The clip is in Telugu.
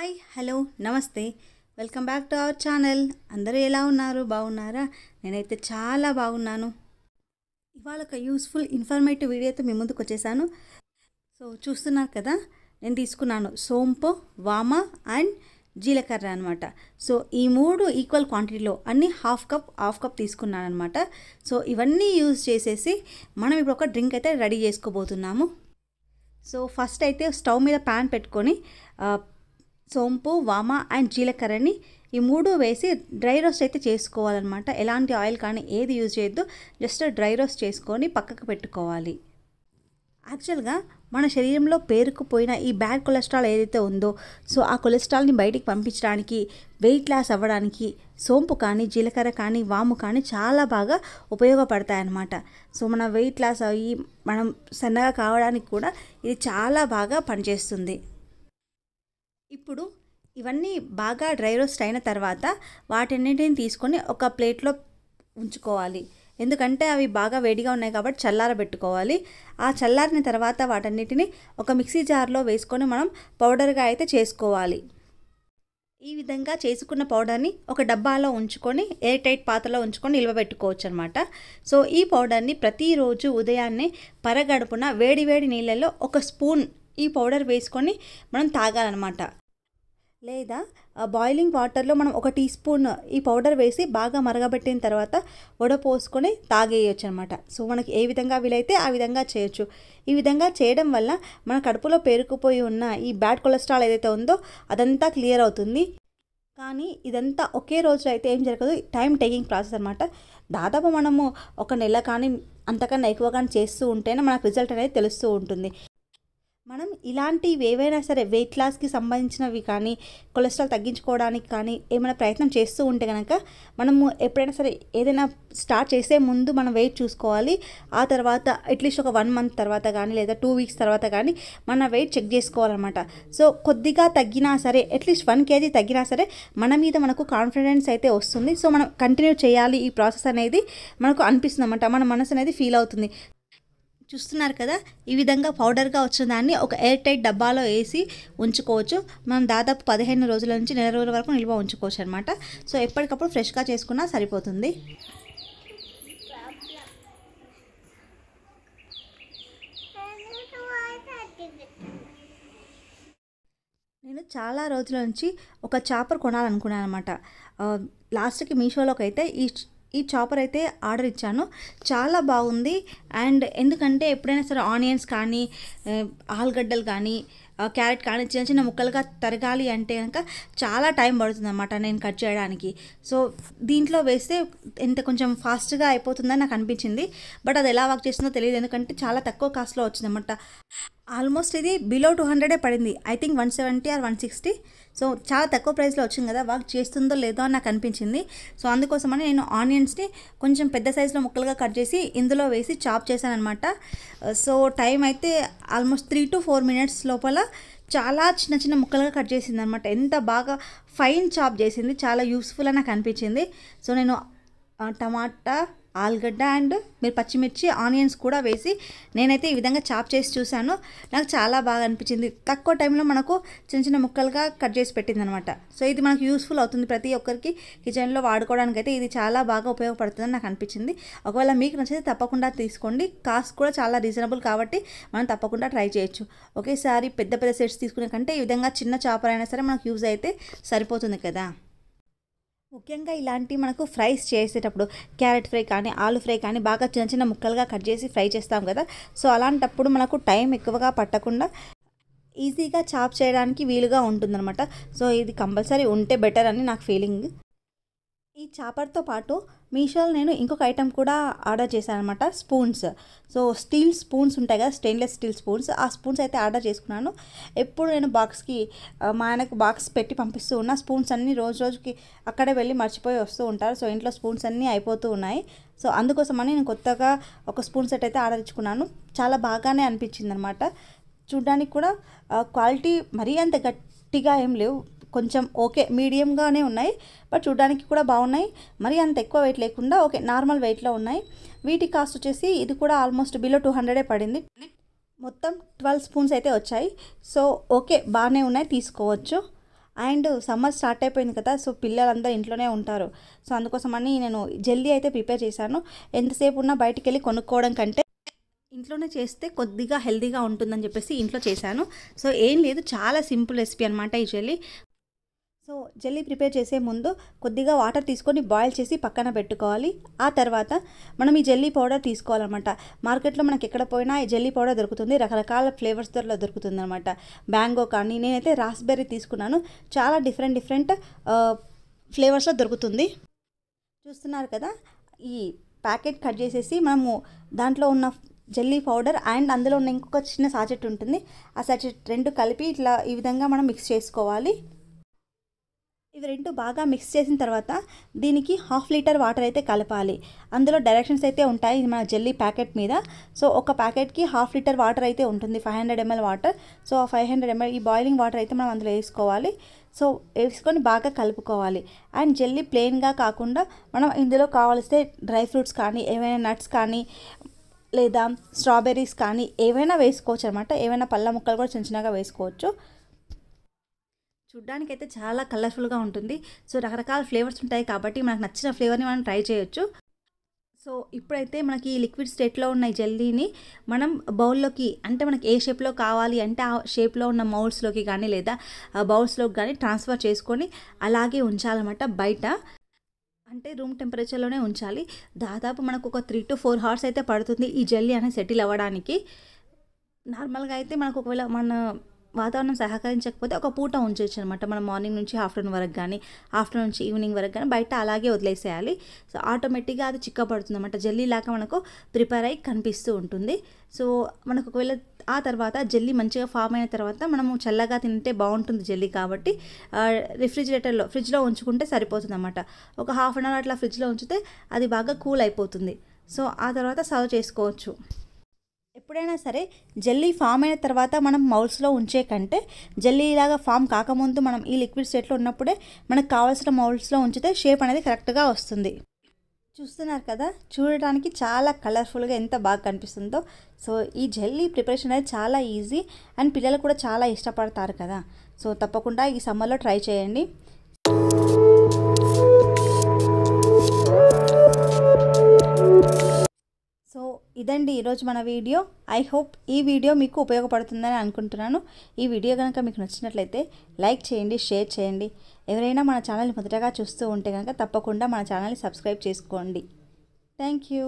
హాయ్ హలో నమస్తే welcome back to our channel. అందరూ ఎలా ఉన్నారు? బాగున్నారా? నేనైతే చాలా బాగున్నాను. ఇవాళ ఒక యూస్ఫుల్ ఇన్ఫర్మేటివ్ వీడియోతో మీ ముందుకు వచ్చేసాను. సో చూస్తున్నారు కదా, నేను తీసుకున్నాను సోంపు, వామ అండ్ జీలకర్ర అనమాట. సో ఈ మూడు ఈక్వల్ క్వాంటిటీలో అన్నీ హాఫ్ కప్ తీసుకున్నాను అనమాట. సో ఇవన్నీ యూజ్ చేసేసి మనం ఇప్పుడు ఒక డ్రింక్ అయితే రెడీ చేసుకోబోతున్నాము. సో ఫస్ట్ అయితే స్టవ్ మీద ప్యాన్ పెట్టుకొని సోంపు, వామ అండ్ జీలకర్రని ఈ మూడు వేసి డ్రై రోస్ట్ అయితే చేసుకోవాలన్నమాట. ఎలాంటి ఆయిల్ కానీ ఏది యూజ్ చేయొద్దు, జస్ట్ డ్రై రోస్ట్ చేసుకొని పక్కకు పెట్టుకోవాలి. యాక్చువల్గా మన శరీరంలో పేరుకుపోయిన ఈ బ్యాడ్ కొలెస్ట్రాల్ ఏదైతే ఉందో, సో ఆ కొలెస్ట్రాల్ని బయటికి పంపించడానికి, వెయిట్ లాస్ అవ్వడానికి సోంపు కానీ, జీలకర్ర కానీ, వాము కానీ చాలా బాగా ఉపయోగపడతాయి అన్నమాట. సో మన వెయిట్ లాస్ అయ్యి మనం సన్నగా కావడానికి కూడా ఇది చాలా బాగా పనిచేస్తుంది. ఇప్పుడు ఇవన్నీ బాగా డ్రై రోస్ట్ అయిన తర్వాత వాటన్నిటిని తీసుకొని ఒక ప్లేట్లో ఉంచుకోవాలి. ఎందుకంటే అవి బాగా వేడిగా ఉన్నాయి కాబట్టి చల్లారబెట్టుకోవాలి. ఆ చల్లారిన తర్వాత వాటన్నిటిని ఒక మిక్సీ జార్లో వేసుకొని మనం పౌడర్గా అయితే చేసుకోవాలి. ఈ విధంగా చేసుకున్న పౌడర్ని ఒక డబ్బాలో ఉంచుకొని ఎయిర్ టైట్ పాత్రలో ఉంచుకొని నిల్వబెట్టుకోవచ్చు అనమాట. సో ఈ పౌడర్ని ప్రతిరోజు ఉదయాన్నే పరగడుపున వేడి వేడి నీళ్ళల్లో ఒక స్పూన్ ఈ పౌడర్ వేసుకొని మనం తాగాలన్నమాట. లేదా బాయిలింగ్ వాటర్లో మనం ఒక టీ స్పూన్ ఈ పౌడర్ వేసి బాగా మరగబెట్టిన తర్వాత వడపోసుకొని తాగేయచ్చు అనమాట. సో మనకి ఏ విధంగా వీలైతే ఆ విధంగా చేయొచ్చు. ఈ విధంగా చేయడం వల్ల మన కడుపులో పేరుకుపోయి ఉన్న ఈ బ్యాడ్ కొలెస్ట్రాల్ ఏదైతే ఉందో అదంతా క్లియర్ అవుతుంది. కానీ ఇదంతా ఒకే రోజులో అయితే ఏం జరగదు, టైం టేకింగ్ ప్రాసెస్ అనమాట. దాదాపు మనము ఒక నెల కానీ అంతకన్నా ఎక్కువ కానీ చేస్తూ ఉంటేనే మనకు రిజల్ట్ అనేది తెలుస్తూ ఉంటుంది. మనం ఇలాంటివి ఏవైనా సరే వెయిట్ లాస్కి సంబంధించినవి కానీ, కొలెస్ట్రాల్ తగ్గించుకోవడానికి కానీ ఏమైనా ప్రయత్నం చేస్తూ ఉంటే కనుక మనము ఎప్పుడైనా సరే ఏదైనా స్టార్ట్ చేసే ముందు మనం వెయిట్ చూసుకోవాలి. ఆ తర్వాత అట్లీస్ట్ ఒక 1 మంత్ తర్వాత కానీ లేదా 2 వీక్స్ తర్వాత కానీ మన వెయిట్ చెక్ చేసుకోవాలన్నమాట. సో కొద్దిగా తగ్గినా సరే, అట్లీస్ట్ 1 kg తగ్గినా సరే మన మీద మనకు కాన్ఫిడెన్స్ అయితే వస్తుంది. సో మనం కంటిన్యూ చేయాలి ఈ ప్రాసెస్ అనేది మనకు అనిపిస్తుంది అన్నమాట. మన మనసు అనేది ఫీల్ అవుతుంది. చూస్తున్నారు కదా, ఈ విధంగా పౌడర్గా వచ్చిన దాన్ని ఒక ఎయిర్ టైట్ డబ్బాలో వేసి ఉంచుకోవచ్చు. మనం దాదాపు 15 రోజుల నుంచి నెల రోజుల వరకు నిల్వ ఉంచుకోవచ్చు అనమాట. సో ఎప్పటికప్పుడు ఫ్రెష్గా చేసుకున్నా సరిపోతుంది. నేను చాలా రోజుల నుంచి ఒక చాపర్ కొనాలనుకున్నాను అనమాట. లాస్ట్కి మీషోలోకి అయితే ఈ చాపర్ అయితే ఆర్డర్ ఇచ్చాను. చాలా బాగుంది. అండ్ ఎందుకంటే ఎప్పుడైనా సరే ఆనియన్స్ కానీ, ఆలుగడ్డలు కానీ, క్యారెట్ కానీ చిన్న చిన్న ముక్కలుగా తరగాలి అంటే కనుక చాలా టైం పడుతుంది అన్నమాట నేను కట్ చేయడానికి. సో దీంట్లో వేస్తే ఎంత కొంచెం ఫాస్ట్గా అయిపోతుందని నాకు అనిపించింది. బట్ అది ఎలా వర్క్ చేస్తుందో తెలియదు, ఎందుకంటే చాలా తక్కువ కాస్ట్లో వచ్చిందన్నమాట. ఆల్మోస్ట్ ఇది బిలో 200 పడింది. I think 170 or 160. సో చాలా తక్కువ ప్రైస్లో వచ్చింది కదా, వర్క్ చేస్తుందో లేదో అని నాకు అనిపించింది. సో అందుకోసమని నేను ఆనియన్స్ని కొంచెం పెద్ద సైజులో ముక్కలుగా కట్ చేసి ఇందులో వేసి చాప్ చేశాను అనమాట. సో టైం అయితే ఆల్మోస్ట్ 3 to 4 minutes లోపల చాలా చిన్న చిన్న ముక్కలుగా కట్ చేసింది అనమాట. ఎంత బాగా ఫైన్ చాప్ చేసింది, చాలా యూస్ఫుల్ అని నాకు అనిపించింది. సో నేను టమాటా, ఆలుగడ్డ అండ్ మీరు పచ్చిమిర్చి, ఆనియన్స్ కూడా వేసి నేనైతే ఈ విధంగా చాప్ చేసి చూశాను. నాకు చాలా బాగా అనిపించింది. తక్కువ టైంలో మనకు చిన్న చిన్న ముక్కలుగా కట్ చేసి పెట్టింది అనమాట. సో ఇది మనకు యూస్ఫుల్ అవుతుంది. ప్రతి ఒక్కరికి కిచెన్లో వాడుకోవడానికి అయితే ఇది చాలా బాగా ఉపయోగపడుతుందని నాకు అనిపించింది. ఒకవేళ మీకు నచ్చితే తప్పకుండా తీసుకోండి. కాస్ట్ కూడా చాలా రీజనబుల్ కాబట్టి మనం తప్పకుండా ట్రై చేయొచ్చు. ఒకేసారి పెద్ద పెద్ద సెట్స్ తీసుకునే కంటే ఈ విధంగా చిన్న చాపర్ అయినా సరే మనకు యూజ్ అయితే సరిపోతుంది కదా. ముఖ్యంగా ఇలాంటి మనకు ఫ్రైస్ చేసేటప్పుడు క్యారెట్ ఫ్రై కానీ, ఆలు ఫ్రై కానీ బాగా చిన్న చిన్న ముక్కలుగా కట్ చేసి ఫ్రై చేస్తాం కదా. సో అలాంటప్పుడు మనకు టైం ఎక్కువగా పట్టకుండా ఈజీగా చాప్ చేయడానికి వీలుగా ఉంటుందన్నమాట. సో ఇది కంపల్సరీ ఉంటే బెటర్ అని నాకు ఫీలింగ్. ఈ చాపర్తో పాటు మీషోలో నేను ఇంకొక ఐటెం కూడా ఆర్డర్ చేశాను అనమాట, స్పూన్స్. సో స్టీల్ స్పూన్స్ ఉంటాయి కదా, స్టెయిన్లెస్ స్టీల్ స్పూన్స్. ఆ స్పూన్స్ అయితే ఆర్డర్ చేసుకున్నాను. ఎప్పుడు నేను బాక్స్కి మా ఆయనకు బాక్స్ పెట్టి పంపిస్తూ ఉన్న స్పూన్స్ అన్నీ రోజుకి అక్కడే వెళ్ళి మర్చిపోయి వస్తూ ఉంటారు. సో ఇంట్లో స్పూన్స్ అన్నీ అయిపోతూ ఉన్నాయి. సో అందుకోసమని నేను కొత్తగా ఒక స్పూన్ సెట్ అయితే ఆర్డర్ ఇచ్చుకున్నాను. చాలా బాగానే అనిపించింది అనమాట. చూడ్డానికి కూడా క్వాలిటీ మరీ అంత గట్టిగా ఏం లేవు, కొంచెం ఓకే మీడియంగానే ఉన్నాయి. బట్ చూడడానికి కూడా బాగున్నాయి. మరి అంత ఎక్కువ వెయిట్ లేకుండా ఓకే నార్మల్ వెయిట్లో ఉన్నాయి. వీటి కాస్ట్ వచ్చేసి ఇది కూడా ఆల్మోస్ట్ బిలో 200 పడింది. మొత్తం 12 స్పూన్స్ అయితే వచ్చాయి. సో ఓకే బాగానే ఉన్నాయి, తీసుకోవచ్చు. అండ్ సమ్మర్ స్టార్ట్ అయిపోయింది కదా, సో పిల్లలందరూ ఇంట్లోనే ఉంటారు. సో అందుకోసమని నేను జల్దీ అయితే ప్రిపేర్ చేశాను. ఎంతసేపు ఉన్నా బయటికి వెళ్ళి కొనుక్కోవడం కంటే ఇంట్లోనే చేస్తే కొద్దిగా హెల్తీగా ఉంటుందని చెప్పేసి ఇంట్లో చేశాను. సో ఏం లేదు, చాలా సింపుల్ రెసిపీ అనమాట ఈ జెల్లీ. సో జెల్లీ ప్రిపేర్ చేసే ముందు కొద్దిగా వాటర్ తీసుకొని బాయిల్ చేసి పక్కన పెట్టుకోవాలి. ఆ తర్వాత మనం ఈ జెల్లీ పౌడర్ తీసుకోవాలన్నమాట. మార్కెట్లో మనకి ఎక్కడ పోయినా ఈ జెల్లీ పౌడర్ దొరుకుతుంది, రకరకాల ఫ్లేవర్స్లో దొరుకుతుంది అనమాట. మ్యాంగో కానీ, నేనైతే రాస్బెర్రీ తీసుకున్నాను. చాలా డిఫరెంట్ ఫ్లేవర్స్లో దొరుకుతుంది. చూస్తున్నారు కదా, ఈ ప్యాకెట్ కట్ చేసేసి మనము దాంట్లో ఉన్న జెల్లీ పౌడర్ అండ్ అందులో ఉన్న ఇంకొక చిన్న సాచెట్ ఉంటుంది, ఆ సాచెట్ రెండు కలిపి ఇట్లా ఈ విధంగా మనం మిక్స్ చేసుకోవాలి. ఇవి రెండు బాగా మిక్స్ చేసిన తర్వాత దీనికి 1/2 లీటర్ వాటర్ అయితే కలపాలి. అందులో డైరెక్షన్స్ అయితే ఉంటాయి మన జెల్లీ ప్యాకెట్ మీద. సో ఒక ప్యాకెట్కి 1/2 లీటర్ వాటర్ అయితే ఉంటుంది, 500 ml వాటర్. సో ఆ 500 ml ఈ బాయిలింగ్ వాటర్ అయితే మనం అందులో వేసుకోవాలి. సో వేసుకొని బాగా కలుపుకోవాలి. అండ్ జెల్లీ ప్లెయిన్గా కాకుండా మనం ఇందులో కావాల్సిన డ్రై ఫ్రూట్స్ కానీ, ఏవైనా నట్స్ కానీ, లేదా స్ట్రాబెర్రీస్ కానీ ఏవైనా వేసుకోవచ్చు అనమాట. ఏవైనా పళ్ళ ముక్కలు కూడా చిన్న చిన్నగా వేసుకోవచ్చు. చూడ్డానికైతే చాలా కలర్ఫుల్గా ఉంటుంది. సో రకరకాల ఫ్లేవర్స్ ఉంటాయి కాబట్టి మనకు నచ్చిన ఫ్లేవర్ని మనం ట్రై చేయొచ్చు. సో ఇప్పుడైతే మనకి ఈ లిక్విడ్ స్టేట్లో ఉన్న ఈ జెల్లీని మనం బౌల్లోకి, అంటే మనకి ఏ షేప్లో కావాలి అంటే ఆ షేప్లో ఉన్న మౌల్డ్స్లోకి కానీ లేదా బౌల్స్లోకి కానీ ట్రాన్స్ఫర్ చేసుకొని అలాగే ఉంచాలన్నమాట. బయట అంటే రూమ్ టెంపరేచర్లోనే ఉంచాలి. దాదాపు మనకు ఒక 3 to 4 hours అయితే పడుతుంది ఈ జెల్లీ అనేది సెటిల్ అవ్వడానికి. నార్మల్గా అయితే మనకు ఒకవేళ మన వాతావరణం సహకరించకపోతే ఒక పూట ఉంచవచ్చు అనమాట. మనం మార్నింగ్ నుంచి ఆఫ్టర్నూన్ వరకు కానీ, ఆఫ్టర్నూన్ నుంచి ఈవినింగ్ వరకు కానీ బయట అలాగే వదిలేసేయాలి. సో ఆటోమేటిక్గా అది చిక్కబడుతుంది అనమాట. జెల్లీ లాగా మనకు ప్రిపేర్ అయ్యి కనిపిస్తూ ఉంటుంది. సో మనకు ఒకవేళ ఆ తర్వాత జెల్లీ మంచిగా ఫామ్ అయిన తర్వాత మనము చల్లగా తింటే బాగుంటుంది జెల్లీ కాబట్టి ఫ్రిడ్జ్లో ఉంచుకుంటే సరిపోతుంది అనమాట. ఒక 1/2 hour అట్లా ఫ్రిడ్జ్లో ఉంచితే అది బాగా కూల్ అయిపోతుంది. సో ఆ తర్వాత సర్వ్ చేసుకోవచ్చు. ఎప్పుడైనా సరే జెల్లీ ఫామ్ అయిన తర్వాత మనం మౌల్స్లో ఉంచే కంటే జెల్లీ ఇలాగా ఫామ్ కాకముందు మనం ఈ లిక్విడ్ స్టేట్లో ఉన్నప్పుడే మనకు కావాల్సిన మౌల్స్లో ఉంచితే షేప్ అనేది కరెక్ట్గా వస్తుంది. చూస్తున్నారు కదా, చూడడానికి చాలా కలర్ఫుల్గా ఎంత బాగా కనిపిస్తుందో. సో ఈ జెల్లీ ప్రిపరేషన్ అనేది చాలా ఈజీ అండ్ పిల్లలు కూడా చాలా ఇష్టపడతారు కదా. సో తప్పకుండా ఈ సమ్మర్లో ట్రై చేయండి. సో ఇదండి ఈరోజు మన వీడియో. ఐ హోప్ ఈ వీడియో మీకు ఉపయోగపడుతుందని అనుకుంటున్నాను. ఈ వీడియో కనుక మీకు నచ్చినట్లయితే లైక్ చేయండి, షేర్ చేయండి. ఎవరైనా మన ఛానల్ని మొదటగా చూస్తూ ఉంటే కనుక తప్పకుండా మన ఛానల్ని సబ్స్క్రైబ్ చేసుకోండి. Thank you.